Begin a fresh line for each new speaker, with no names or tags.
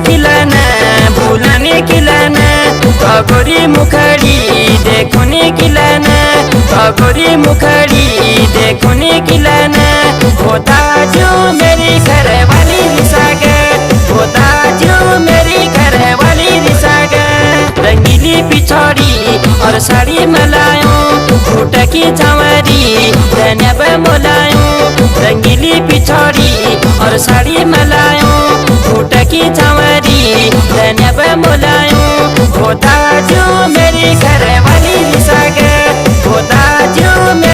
खिलाना भुलाने खिलाना गोरी मुखड़ी देखने खिलाना गोरी मुखड़ी देखने खिलाना होता जो मेरी घर वाली रिसागर होता जो मेरी घर वाली रिसागर रंगीली पिछड़ी और साड़ी मलायूं फूट की चंवरी धनब मोलायूं रंगीली पिछड़ी और साड़ी मलायूं फूट की चंवरी धनब मोलायूं होता जो मेरी